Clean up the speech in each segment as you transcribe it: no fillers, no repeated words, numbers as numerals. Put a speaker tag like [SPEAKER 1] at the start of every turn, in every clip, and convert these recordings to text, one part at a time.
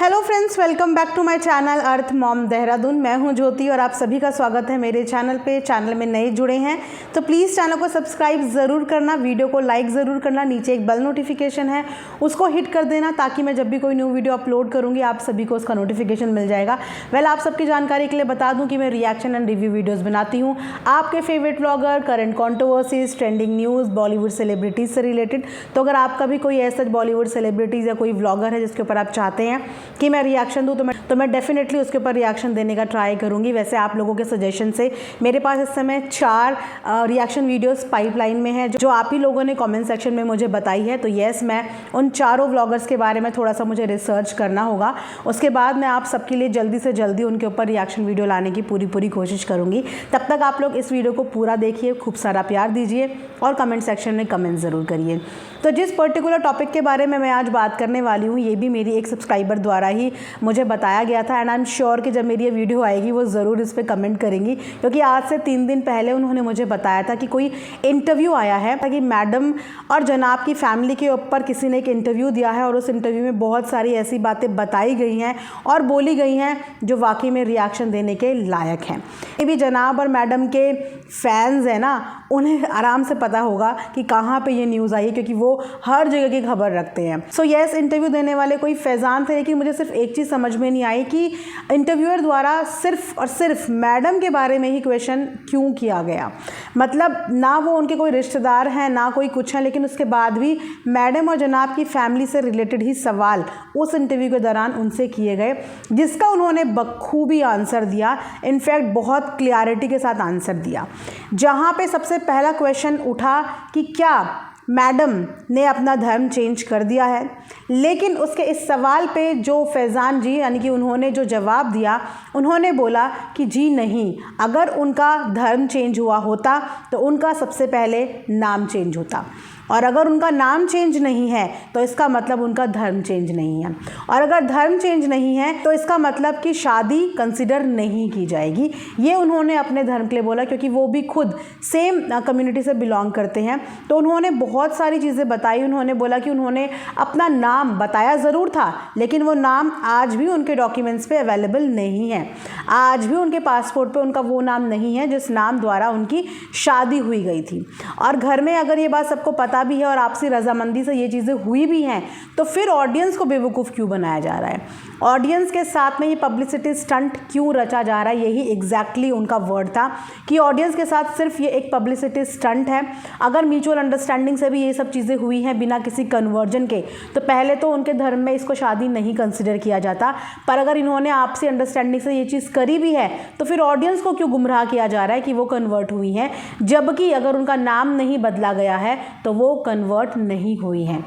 [SPEAKER 1] Hello friends, welcome back to my channel earth mom Dehradun. मैं हूं ज्योति और आप सभी का स्वागत है मेरे चैनल पे। चैनल में नए जुड़े हैं तो प्लीज़ चैनल को सब्सक्राइब ज़रूर करना, वीडियो को लाइक ज़रूर करना, नीचे एक बेल नोटिफिकेशन है उसको हिट कर देना ताकि मैं जब भी कोई न्यू वीडियो अपलोड करूँगी आप सभी को उसका नोटिफिकेशन मिल जाएगा। आप सबकी जानकारी के लिए बता दूँ कि मैं रिएक्शन एंड रिव्यू वीडियोज़ बनाती हूँ आपके favourite blogger, current controversies, trending news, Bollywood celebrities से रिलेटेड। तो अगर आपका भी कोई ऐसा बॉलीवुड सेलिब्रिटीज़ या कोई व्लॉगर है जिसके ऊपर आप चाहते हैं कि मैं रिएक्शन दूँ तो मैं डेफिनेटली उसके ऊपर रिएक्शन देने का ट्राई करूँगी। वैसे आप लोगों के सजेशन से मेरे पास इस समय 4 रिएक्शन वीडियोस पाइपलाइन में है जो आप ही लोगों ने कमेंट सेक्शन में मुझे बताई है। तो यस, मैं उन चारों व्लॉगर्स के बारे में थोड़ा सा मुझे रिसर्च करना होगा, उसके बाद मैं आप सबके लिए जल्दी से जल्दी उनके ऊपर रिएक्शन वीडियो लाने की पूरी कोशिश करूँगी। तब तक आप लोग इस वीडियो को पूरा देखिए, खूब सारा प्यार दीजिए और कमेंट सेक्शन में कमेंट ज़रूर करिए। तो जिस पर्टिकुलर टॉपिक के बारे में मैं आज बात करने वाली हूँ ये भी मेरी एक सब्सक्राइबर द्वारा ही मुझे बताया गया था एंड आई एम श्योर कि जब मेरी ये वीडियो आएगी वो ज़रूर इस पर कमेंट करेंगी, क्योंकि आज से 3 दिन पहले उन्होंने मुझे बताया था कि कोई इंटरव्यू आया है कि मैडम और जनाब की फैमिली के ऊपर किसी ने एक इंटरव्यू दिया है और उस इंटरव्यू में बहुत सारी ऐसी बातें बताई गई हैं और बोली गई हैं जो वाकई में रिएक्शन देने के लायक हैं। ये भी जनाब और मैडम के फैंस हैं ना, उन्हें आराम से पता होगा कि कहाँ पे ये न्यूज़ आई है, क्योंकि वो हर जगह की खबर रखते हैं। सो यस, इंटरव्यू देने वाले कोई फैज़ान थे, लेकिन मुझे सिर्फ एक चीज़ समझ में नहीं आई कि इंटरव्यूअर द्वारा सिर्फ और सिर्फ मैडम के बारे में ही क्वेश्चन क्यों किया गया। मतलब ना वो उनके कोई रिश्तेदार हैं ना कोई कुछ है, लेकिन उसके बाद भी मैडम और जनाब की फैमिली से रिलेटेड ही सवाल उस इंटरव्यू के दौरान उनसे किए गए, जिसका उन्होंने बखूबी आंसर दिया। इनफैक्ट बहुत क्लियरिटी के साथ आंसर दिया। जहाँ पे सबसे पहला क्वेश्चन उठा कि क्या मैडम ने अपना धर्म चेंज कर दिया है, लेकिन उसके इस सवाल पे जो फैज़ान जी यानी कि उन्होंने जो जवाब दिया, उन्होंने बोला कि जी नहीं, अगर उनका धर्म चेंज हुआ होता तो उनका सबसे पहले नाम चेंज होता, और अगर उनका नाम चेंज नहीं है तो इसका मतलब उनका धर्म चेंज नहीं है, और अगर धर्म चेंज नहीं है तो इसका मतलब कि शादी कंसिडर नहीं की जाएगी। ये उन्होंने अपने धर्म के लिए बोला, क्योंकि वो भी खुद सेम कम्युनिटी से बिलोंग करते हैं। तो उन्होंने बहुत सारी चीज़ें बताई। उन्होंने बोला कि उन्होंने अपना नाम बताया ज़रूर था, लेकिन वो नाम आज भी उनके डॉक्यूमेंट्स पे अवेलेबल नहीं है। आज भी उनके पासपोर्ट पे उनका वो नाम नहीं है जिस नाम द्वारा उनकी शादी हुई गई थी। और घर में अगर ये बात सबको पता भी है और आपसी रजामंदी से ये चीज़ें हुई भी हैं, तो फिर ऑडियंस को बेवकूफ़ क्यों बनाया जा रहा है? ऑडियंस के साथ में ये पब्लिसिटी स्टंट क्यों रचा जा रहा है? यही एग्जैक्टली उनका वर्ड था कि ऑडियंस के साथ सिर्फ ये एक पब्लिसिटी स्टंट है। अगर म्यूचुअल अंडरस्टैंडिंग से भी ये सब चीज़ें हुई हैं बिना किसी कन्वर्जन के, तो पहले तो उनके धर्म में इसको शादी नहीं कंसिडर किया जाता। पर अगर इन्होंने आपसी अंडरस्टैंडिंग से ये चीज़ करी भी है तो फिर ऑडियंस को क्यों गुमराह किया जा रहा है कि वो कन्वर्ट हुई हैं, जबकि अगर उनका नाम नहीं बदला गया है तो वो कन्वर्ट नहीं हुई हैं।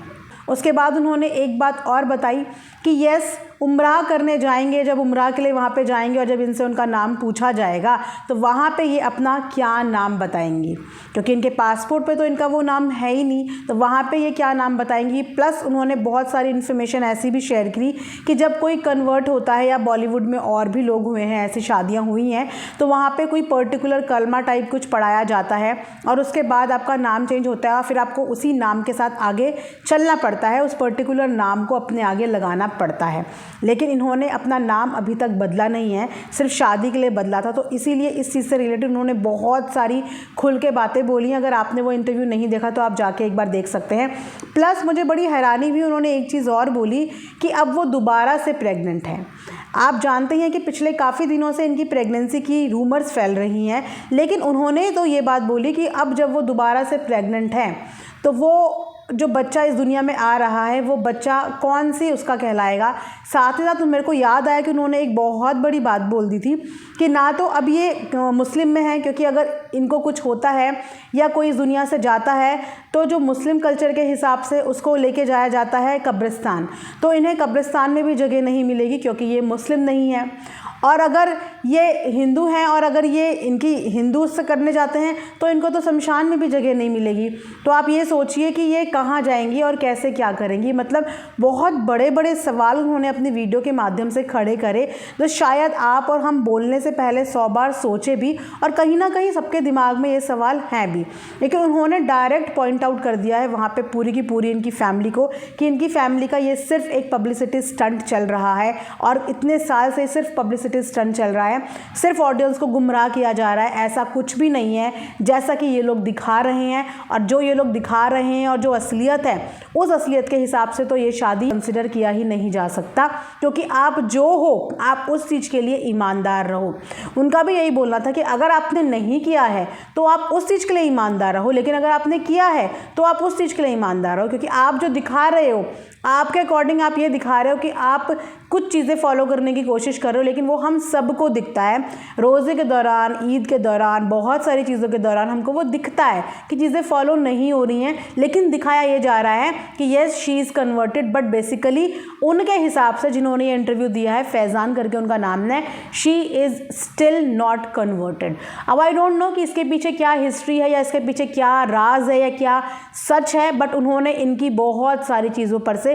[SPEAKER 1] उसके बाद उन्होंने एक बात और बताई कि यस, उम्राह करने जाएंगे, जब उम्राह के लिए वहाँ पे जाएंगे और जब इनसे उनका नाम पूछा जाएगा तो वहाँ पे ये अपना क्या नाम बताएंगी, क्योंकि इनके पासपोर्ट पे तो इनका वो नाम है ही नहीं, तो वहाँ पे ये क्या नाम बताएंगी। प्लस उन्होंने बहुत सारी इन्फॉर्मेशन ऐसी भी शेयर की कि जब कोई कन्वर्ट होता है या बॉलीवुड में और भी लोग हुए हैं, ऐसी शादियाँ हुई हैं, तो वहाँ पर कोई पर्टिकुलर कलमा टाइप कुछ पढ़ाया जाता है और उसके बाद आपका नाम चेंज होता है और फिर आपको उसी नाम के साथ आगे चलना पड़ता है, उस पर्टिकुलर नाम को अपने आगे लगाना पड़ता है। लेकिन इन्होंने अपना नाम अभी तक बदला नहीं है, सिर्फ शादी के लिए बदला था। तो इसीलिए इस चीज़ से रिलेटेड उन्होंने बहुत सारी खुल के बातें बोली हैं। अगर आपने वो इंटरव्यू नहीं देखा तो आप जाके एक बार देख सकते हैं। प्लस मुझे बड़ी हैरानी हुई, उन्होंने एक चीज़ और बोली कि अब वो दोबारा से प्रेग्नेंट हैं। आप जानते हैं कि पिछले काफ़ी दिनों से इनकी प्रेगनेंसी की रूमर्स फैल रही हैं, लेकिन उन्होंने तो ये बात बोली कि अब जब वो दोबारा से प्रेग्नेंट हैं तो वो जो बच्चा इस दुनिया में आ रहा है वो बच्चा कौन सी उसका कहलाएगा। साथ ही साथ मेरे को याद आया कि उन्होंने एक बहुत बड़ी बात बोल दी थी कि ना तो अब ये मुस्लिम में है, क्योंकि अगर इनको कुछ होता है या कोई इस दुनिया से जाता है तो जो मुस्लिम कल्चर के हिसाब से उसको लेके जाया जाता है कब्रिस्तान, तो इन्हें कब्रिस्तान में भी जगह नहीं मिलेगी क्योंकि ये मुस्लिम नहीं है। और अगर ये हिंदू हैं और अगर ये इनकी हिंदू से करने जाते हैं तो इनको तो शमशान में भी जगह नहीं मिलेगी। तो आप ये सोचिए कि ये कहाँ जाएंगी और कैसे क्या करेंगी। मतलब बहुत बड़े बड़े सवाल उन्होंने अपनी वीडियो के माध्यम से खड़े करे, तो शायद आप और हम बोलने से पहले 100 बार सोचे भी, और कहीं ना कहीं सबके दिमाग में ये सवाल हैं भी। लेकिन उन्होंने डायरेक्ट पॉइंट आउट कर दिया है वहाँ पे पूरी की पूरी इनकी फैमिली को कि इनकी फैमिली का ये सिर्फ एक पब्लिसिटी स्टंट चल रहा है, और इतने साल से सिर्फ पब्लिसिटी स्टंट चल रहा है, सिर्फ ऑडियंस को गुमराह किया जा रहा है। ऐसा कुछ भी नहीं है जैसा कि ये लोग दिखा रहे हैं, और जो ये लोग दिखा रहे हैं और जो असलियत है, उस असलियत के हिसाब से तो ये शादी कंसिडर किया ही नहीं जा सकता, क्योंकि आप जो हो आप उस चीज़ के लिए ईमानदार रहो। उनका भी यही बोलना था कि अगर आपने नहीं किया है तो आप उस चीज़ के लिए ईमानदार रहो, लेकिन अगर आपने किया है तो आप उस चीज़ के लिए ईमानदार रहो, क्योंकि आप जो दिखा रहे हो, आपके अकॉर्डिंग आप ये दिखा रहे हो कि आप कुछ चीज़ें फॉलो करने की कोशिश कर रहे हो, लेकिन वो हम सबको दिखता है। रोज़े के दौरान, ईद के दौरान, बहुत सारी चीज़ों के दौरान हमको वो दिखता है कि चीज़ें फॉलो नहीं हो रही हैं, लेकिन दिखाया ये जा रहा है कि yes she is converted, but basically उनके हिसाब से, जिन्होंने ये इंटरव्यू दिया है, फैज़ान करके उनका नाम है, she is still not converted. अब आई डोंट नो कि इसके पीछे क्या हिस्ट्री है या इसके पीछे क्या राज है या क्या सच है, बट उन्होंने इनकी बहुत सारी चीज़ों पर से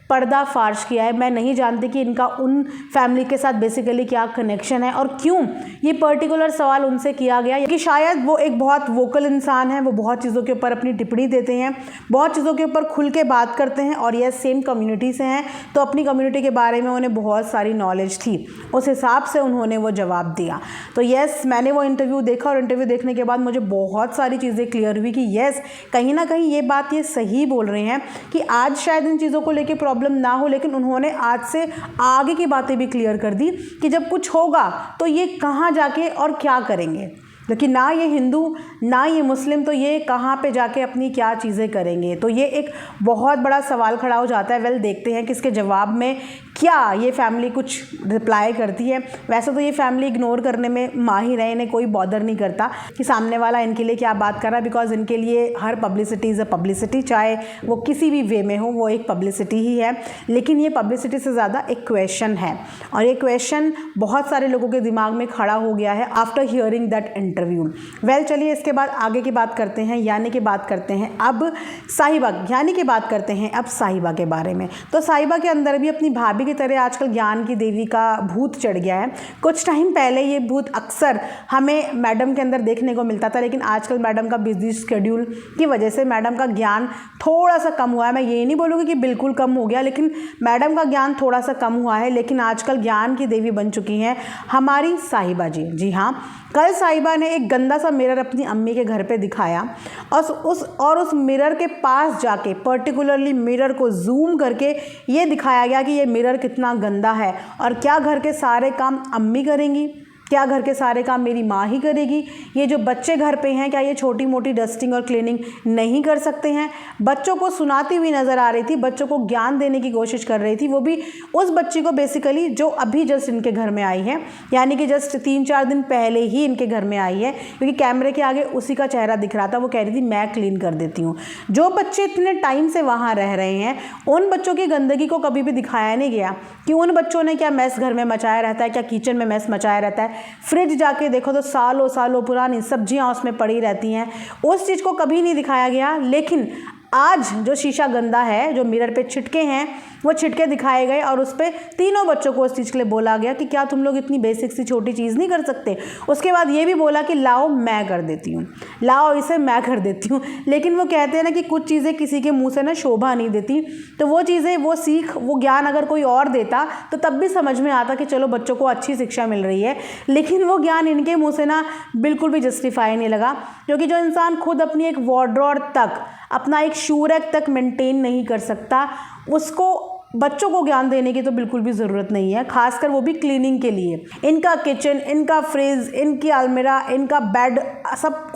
[SPEAKER 1] पर्दाफाश किया है। मैं नहीं जानती कि इनका उन फैमिली के साथ बेसिकली क्या कनेक्शन है और क्यों ये पर्टिकुलर सवाल उनसे किया गया, कि शायद वो एक बहुत वोकल इंसान है, वो बहुत चीज़ों के ऊपर अपनी टिप्पणी देते हैं, बहुत चीज़ों के ऊपर खुल के बात करते हैं, और ये सेम कम्युनिटी से हैं, तो अपनी कम्युनिटी के बारे में उन्हें बहुत सारी नॉलेज थी, उस हिसाब से उन्होंने वो जवाब दिया। तो येस, मैंने वो इंटरव्यू देखा, और इंटरव्यू देखने के बाद मुझे बहुत सारी चीज़ें क्लियर हुई कि येस, कहीं ना कहीं ये बात ये सही बोल रहे हैं कि आज शायद इन चीज़ों को लेकर प्रॉब्लम ना हो, लेकिन उन्होंने आज से आगे की बातें भी क्लियर कर दी कि जब कुछ होगा तो ये कहाँ जाके और क्या करेंगे। लेकिन ना ये हिंदू ना ये मुस्लिम, तो ये कहाँ पे जाके अपनी क्या चीज़ें करेंगे। तो ये एक बहुत बड़ा सवाल खड़ा हो जाता है। वेल, देखते हैं कि इसके जवाब में क्या ये फैमिली कुछ रिप्लाई करती है। वैसे तो ये फैमिली इग्नोर करने में माहिर है, इन्हें कोई बॉदर नहीं करता कि सामने वाला इनके लिए क्या बात कर रहा है, बिकॉज इनके लिए हर पब्लिसिटी इज़ अ पब्लिसिटी, चाहे वो किसी भी वे में हो, वो एक पब्लिसिटी ही है। लेकिन ये पब्लिसिटी से ज़्यादा एक क्वेश्चन है, और ये क्वेश्चन बहुत सारे लोगों के दिमाग में खड़ा हो गया है after hearing that interview. Well, चलिए इसके बाद आगे की बात करते हैं, यानी कि बात करते हैं अब साहिबा, यानी कि बात करते हैं अब साहिबा के बारे में। तो साहिबा के अंदर भी अपनी भाभी की तरह आजकल ज्ञान की देवी का भूत चढ़ गया है। कुछ टाइम पहले ये भूत अक्सर हमें मैडम के अंदर देखने को मिलता था, लेकिन आजकल मैडम का बिजी शेड्यूल की वजह से मैडम का ज्ञान थोड़ा सा कम हुआ है। मैं ये नहीं बोलूँगी कि बिल्कुल कम हो गया, लेकिन मैडम का ज्ञान थोड़ा सा कम हुआ है। लेकिन आजकल ज्ञान की देवी बन चुकी हैं हमारी साहिबा जी। जी हाँ, कल साहिबा ने एक गंदा सा मिरर अपनी अम्मी के घर पे दिखाया, और उस मिरर के पास जाके पर्टिकुलरली मिरर को जूम करके ये दिखाया गया कि ये मिरर कितना गंदा है, और क्या घर के सारे काम अम्मी करेंगी, क्या घर के सारे काम मेरी माँ ही करेगी, ये जो बच्चे घर पे हैं क्या ये छोटी मोटी डस्टिंग और क्लीनिंग नहीं कर सकते हैं। बच्चों को सुनाती हुई नज़र आ रही थी, बच्चों को ज्ञान देने की कोशिश कर रही थी, वो भी उस बच्ची को बेसिकली जो अभी जस्ट इनके घर में आई है, यानी कि जस्ट 3-4 दिन पहले ही इनके घर में आई है, क्योंकि कैमरे के आगे उसी का चेहरा दिख रहा था। वो कह रही थी मैं क्लीन कर देती हूँ। जो बच्चे इतने टाइम से वहाँ रह रहे हैं, उन बच्चों की गंदगी को कभी भी दिखाया नहीं गया कि उन बच्चों ने क्या मैस घर में मचाया रहता है, क्या किचन में मैस मचाया रहता है। फ्रिज जाके देखो तो सालों सालों पुरानी सब्जियां उसमें पड़ी रहती हैं, उस चीज़ को कभी नहीं दिखाया गया। लेकिन आज जो शीशा गंदा है, जो मिरर पे छिटके हैं, वो छिटके दिखाए गए, और उस पर तीनों बच्चों को उस चीज़ के लिए बोला गया कि क्या तुम लोग इतनी बेसिक सी छोटी चीज़ नहीं कर सकते। उसके बाद ये भी बोला कि लाओ मैं कर देती हूँ, लाओ इसे मैं कर देती हूँ। लेकिन वो कहते हैं ना कि कुछ चीज़ें किसी के मुंह से ना शोभा नहीं देती, तो वो चीज़ें, वो सीख, वो ज्ञान अगर कोई और देता तो तब भी समझ में आता कि चलो बच्चों को अच्छी शिक्षा मिल रही है। लेकिन वो ज्ञान इनके मुँह से ना बिल्कुल भी जस्टिफाई नहीं लगा, क्योंकि जो इंसान खुद अपनी एक वार्डरोब तक, अपना एक शू रैक तक मेंटेन नहीं कर सकता, उसको बच्चों को ज्ञान देने की तो बिल्कुल भी ज़रूरत नहीं है, खासकर वो भी क्लीनिंग के लिए। इनका किचन, इनका फ्रिज, इनकी अलमीरा, इनका बेड, सब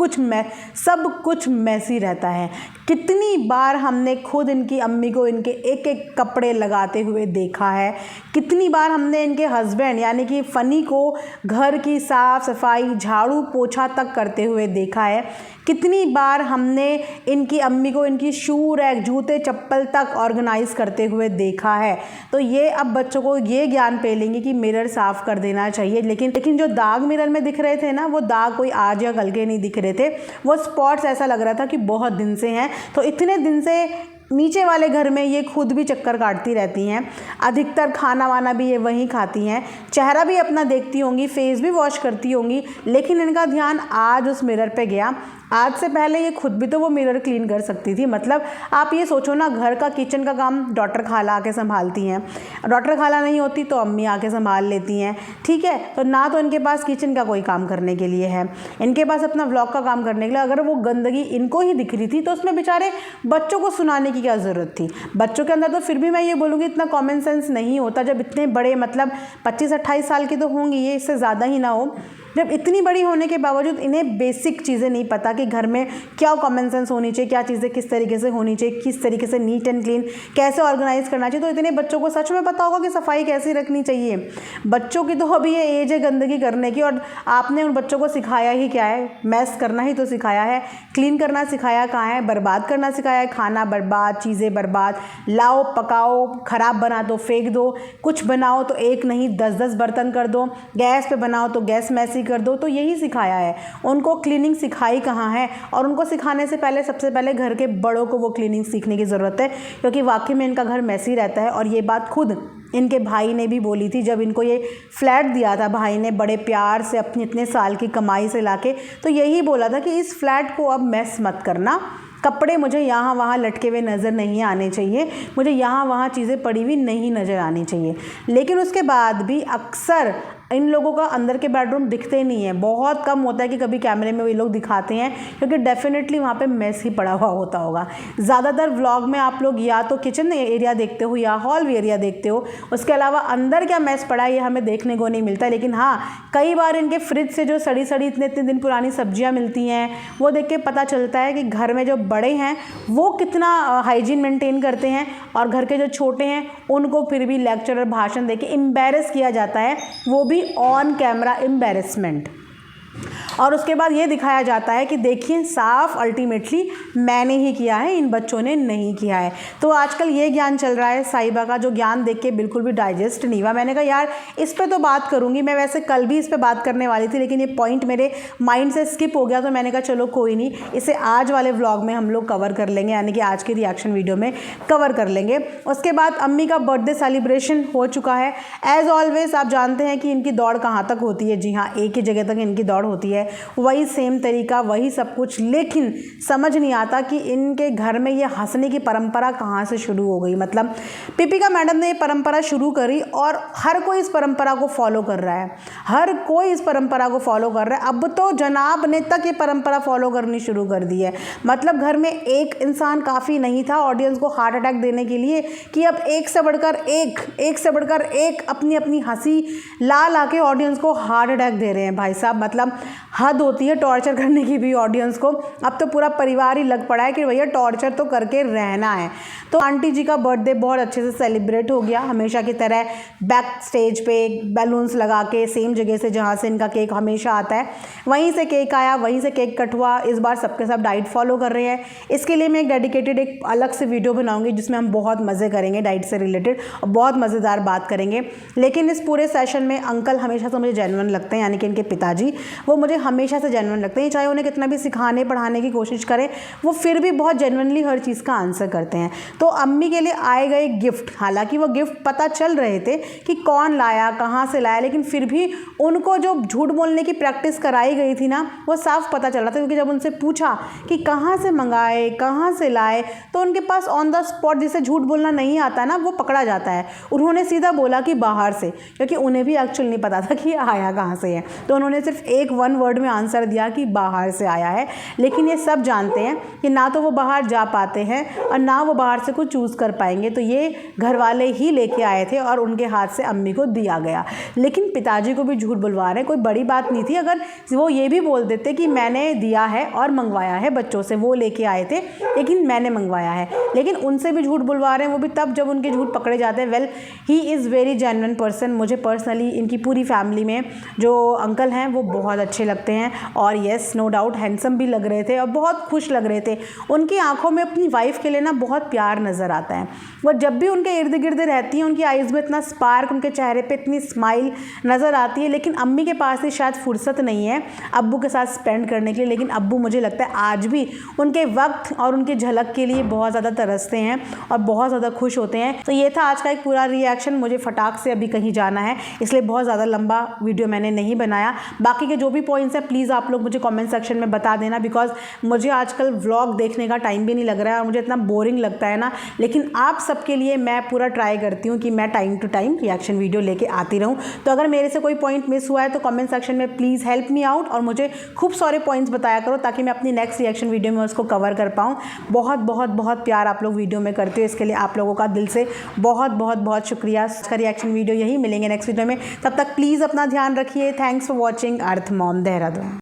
[SPEAKER 1] कुछ मैसी रहता है। कितनी बार हमने खुद इनकी अम्मी को इनके एक एक कपड़े लगाते हुए देखा है, कितनी बार हमने इनके हस्बैंड यानी कि फ़नी को घर की साफ़ सफाई झाड़ू पोछा तक करते हुए देखा है, कितनी बार हमने इनकी अम्मी को इनकी शू रैक जूते चप्पल तक ऑर्गेनाइज़ करते हुए देखा है। तो ये अब बच्चों को ये ज्ञान पेलेंगे कि मिरर साफ़ कर देना चाहिए। लेकिन जो दाग मिरर में दिख रहे थे ना, वो दाग कोई आज या कल के नहीं दिख रहे थे, वो स्पॉट्स ऐसा लग रहा था कि बहुत दिन से हैं। तो इतने दिन से नीचे वाले घर में ये खुद भी चक्कर काटती रहती हैं, अधिकतर खाना वाना भी ये वहीं खाती हैं, चेहरा भी अपना देखती होंगी, फेस भी वॉश करती होंगी, लेकिन इनका ध्यान आज उस मिरर पे गया। आज से पहले ये खुद भी तो वो मिरर क्लीन कर सकती थी। मतलब आप ये सोचो ना, घर का किचन का काम डॉटर खाला आके संभालती हैं, डॉटर खाला नहीं होती तो अम्मी आके संभाल लेती हैं, ठीक है। तो ना तो इनके पास किचन का कोई काम करने के लिए है, इनके पास अपना व्लॉग का काम करने के लिए। अगर वो गंदगी इनको ही दिख रही थी तो उसमें बेचारे बच्चों को सुनाने की क्या ज़रूरत थी। बच्चों के अंदर तो फिर भी मैं ये बोलूँगी इतना कॉमन सेंस नहीं होता, जब इतने बड़े मतलब 25-28 साल की तो होंगी ये, इससे ज़्यादा ही ना हो, जब इतनी बड़ी होने के बावजूद इन्हें बेसिक चीज़ें नहीं पता कि घर में क्या कॉमन सेंस होनी चाहिए, क्या चीज़ें किस तरीके से होनी चाहिए, किस तरीके से नीट एंड क्लीन कैसे ऑर्गेनाइज करना चाहिए। तो इतने बच्चों को सच में पता होगा कि सफाई कैसे रखनी चाहिए। बच्चों की तो अभी ये एज है गंदगी करने की, और आपने उन बच्चों को सिखाया ही क्या है? मैस करना ही तो सिखाया है, क्लीन करना सिखाया कहाँ है? बर्बाद करना सिखाया है, खाना बर्बाद, चीज़ें बर्बाद, लाओ पकाओ, ख़राब बना दो फेंक दो, कुछ बनाओ तो एक नहीं 10-10 बर्तन कर दो, गैस पे बनाओ तो गैस मैसी कर दो। तो यही सिखाया है उनको, क्लीनिंग सिखाई कहाँ है? और उनको सिखाने से पहले सबसे पहले घर के बड़ों को वो क्लीनिंग सीखने की ज़रूरत है, क्योंकि वाकई में इनका घर मैसी रहता है। और ये बात खुद इनके भाई ने भी बोली थी जब इनको ये फ्लैट दिया था, भाई ने बड़े प्यार से अपनी इतने साल की कमाई से लाके, तो यही बोला था कि इस फ्लैट को अब मैस मत करना, कपड़े मुझे यहाँ वहाँ लटके हुए नज़र नहीं आने चाहिए, मुझे यहाँ वहाँ चीज़ें पड़ी हुई नहीं नज़र आनी चाहिए। लेकिन उसके बाद भी अक्सर इन लोगों का अंदर के बेडरूम दिखते नहीं है, बहुत कम होता है कि कभी कैमरे में ये लोग दिखाते हैं, क्योंकि डेफिनेटली वहाँ पे मेस ही पड़ा हुआ होता होगा। ज़्यादातर व्लॉग में आप लोग या तो किचन एरिया देखते हो या हॉल एरिया देखते हो, उसके अलावा अंदर क्या मेस पड़ा है ये हमें देखने को नहीं मिलता। लेकिन हाँ, कई बार इनके फ्रिज से जो सड़ी सड़ी इतने दिन पुरानी सब्जियाँ मिलती हैं, वो देख के पता चलता है कि घर में जो बड़े हैं वो कितना हाइजीन मेंटेन करते हैं, और घर के जो छोटे हैं उनको फिर भी लेक्चर और भाषण दे के एम्बेरस किया जाता है, वो भी ऑन कैमरा एम्बेरसमेंट। और उसके बाद ये दिखाया जाता है कि देखिए साफ अल्टीमेटली मैंने ही किया है, इन बच्चों ने नहीं किया है। तो आजकल ये ज्ञान चल रहा है साहिबा का, जो ज्ञान देख के बिल्कुल भी डाइजेस्ट नहीं हुआ। मैंने कहा यार इस पे तो बात करूँगी मैं, वैसे कल भी इस पे बात करने वाली थी, लेकिन ये पॉइंट मेरे माइंड से स्किप हो गया, तो मैंने कहा चलो कोई नहीं, इसे आज वाले व्लॉग में हम लोग कवर कर लेंगे, यानी कि आज के रिएक्शन वीडियो में कवर कर लेंगे। उसके बाद अम्मी का बर्थडे सेलिब्रेशन हो चुका है। एज़ ऑलवेज आप जानते हैं कि इनकी दौड़ कहाँ तक होती है, जी हाँ, एक ही जगह तक इनकी दौड़ होती है, वही सेम तरीका, वही सब कुछ। लेकिन समझ नहीं आता कि इनके घर में ये हंसने की परंपरा कहाँ से शुरू हो गई। मतलब पीपिका मैडम ने ये परंपरा शुरू करी और हर कोई इस परंपरा को फॉलो कर रहा है, हर कोई इस परंपरा को फॉलो कर रहा है। अब तो जनाब ने तक ये परंपरा फॉलो करनी शुरू कर दी है। मतलब घर में एक इंसान काफ़ी नहीं था ऑडियंस को हार्ट अटैक देने के लिए, कि अब एक से बढ़कर एक अपनी अपनी हंसी ला के ऑडियंस को हार्ट अटैक दे रहे हैं। भाई साहब मतलब हद होती है टॉर्चर करने की भी ऑडियंस को। अब तो पूरा परिवार ही लग पड़ा है कि भैया टॉर्चर तो करके रहना है। तो आंटी जी का बर्थडे बहुत अच्छे से सेलिब्रेट हो गया, हमेशा की तरह बैक स्टेज पे बैलून्स लगा के सेम जगह से जहाँ से इनका केक हमेशा आता है वहीं से केक आया, वहीं से केक कट हुआ। इस बार सबके सब डाइट फॉलो कर रहे हैं। इसके लिए मैं एक डेडिकेटेड एक अलग से वीडियो बनाऊंगी जिसमें हम बहुत मज़े करेंगे डाइट से रिलेटेड और बहुत मज़ेदार बात करेंगे। लेकिन इस पूरे सेशन में अंकल हमेशा से मुझे जेन्युइन लगते हैं, यानी कि इनके पिताजी, वो मुझे हमेशा से जेन्युइन लगते हैं। चाहे उन्हें कितना भी सिखाने पढ़ाने की कोशिश करें, वो फिर भी बहुत जेन्युइनली हर चीज़ का आंसर करते हैं। तो अम्मी के लिए आए गए गिफ्ट, हालांकि वो गिफ्ट पता चल रहे थे कि कौन लाया, कहाँ से लाया, लेकिन फिर भी उनको जो झूठ बोलने की प्रैक्टिस कराई गई थी ना, वो साफ पता चल रहा था। क्योंकि जब उनसे पूछा कि कहाँ से मंगाए, कहाँ से लाए, तो उनके पास ऑन द स्पॉट जिसे झूठ बोलना नहीं आता ना, वो पकड़ा जाता है। उन्होंने सीधा बोला कि बाहर से, क्योंकि उन्हें भी एक्चुअल नहीं पता था कि आया कहाँ से है। तो उन्होंने सिर्फ एक वन वर्ड वर्ड में आंसर दिया कि बाहर से आया है, लेकिन ये सब जानते हैं कि ना तो वो बाहर जा पाते हैं और ना वो बाहर से कुछ चूज़ कर पाएंगे। तो ये घर वाले ही लेके आए थे और उनके हाथ से अम्मी को दिया गया। लेकिन पिताजी को भी झूठ बुलवा रहे हैं, कोई बड़ी बात नहीं थी अगर वो ये भी बोल देते कि मैंने दिया है और मंगवाया है, बच्चों से वो लेके आए थे लेकिन मैंने मंगवाया है। लेकिन उनसे भी झूठ बुलवा रहे हैं, वो भी तब जब उनके झूठ पकड़े जाते हैं। Well, he is very genuine person. मुझे पर्सनली इनकी पूरी फैमिली में जो अंकल हैं वो बहुत अच्छे लगते हैं और येस, नो डाउट हैंडसम भी लग रहे थे और बहुत खुश लग रहे थे। उनकी आंखों में अपनी वाइफ के लिए ना बहुत प्यार नज़र आता है। वो जब भी उनके इर्द गिर्द रहती हैं, उनकी आइज़ में इतना स्पार्क, उनके चेहरे पे इतनी स्माइल नज़र आती है। लेकिन अम्मी के पास ही शायद फुर्सत नहीं है अब्बू के साथ स्पेंड करने के लिए। लेकिन अब्बू मुझे लगता है आज भी उनके वक्त और उनकी झलक के लिए बहुत ज़्यादा तरसते हैं और बहुत ज़्यादा खुश होते हैं। तो ये था आज का एक पूरा रिएक्शन। मुझे फटाक से अभी कहीं जाना है, इसलिए बहुत ज़्यादा लंबा वीडियो मैंने नहीं बनाया। बाकी के जो भी पॉइंट्स हैं प्लीज़ आप लोग मुझे कमेंट सेक्शन में बता देना, बिकॉज मुझे आजकल व्लॉग देखने का टाइम भी नहीं लग रहा है और मुझे इतना बोरिंग लगता है ना। लेकिन आप सबके लिए मैं पूरा ट्राई करती हूँ कि मैं time to time reaction video लेके आती रहूँ। तो अगर मेरे से कोई पॉइंट मिस हुआ है तो कमेंट सेक्शन में प्लीज़ हेल्प मी आउट और मुझे खूब सारे पॉइंट्स बताया करो ताकि मैं अपनी नेक्स्ट रिएक्शन वीडियो में उसको कवर कर पाऊँ। बहुत बहुत बहुत प्यार आप लोग वीडियो में करते हो, इसके लिए आप लोगों का दिल से बहुत बहुत बहुत शुक्रिया। इसका रिएक्शन वीडियो यही मिलेंगे नेक्स्ट वीडियो में, तब तक प्लीज़ अपना ध्यान रखिए। Thanks for watching earth mom Dehradun.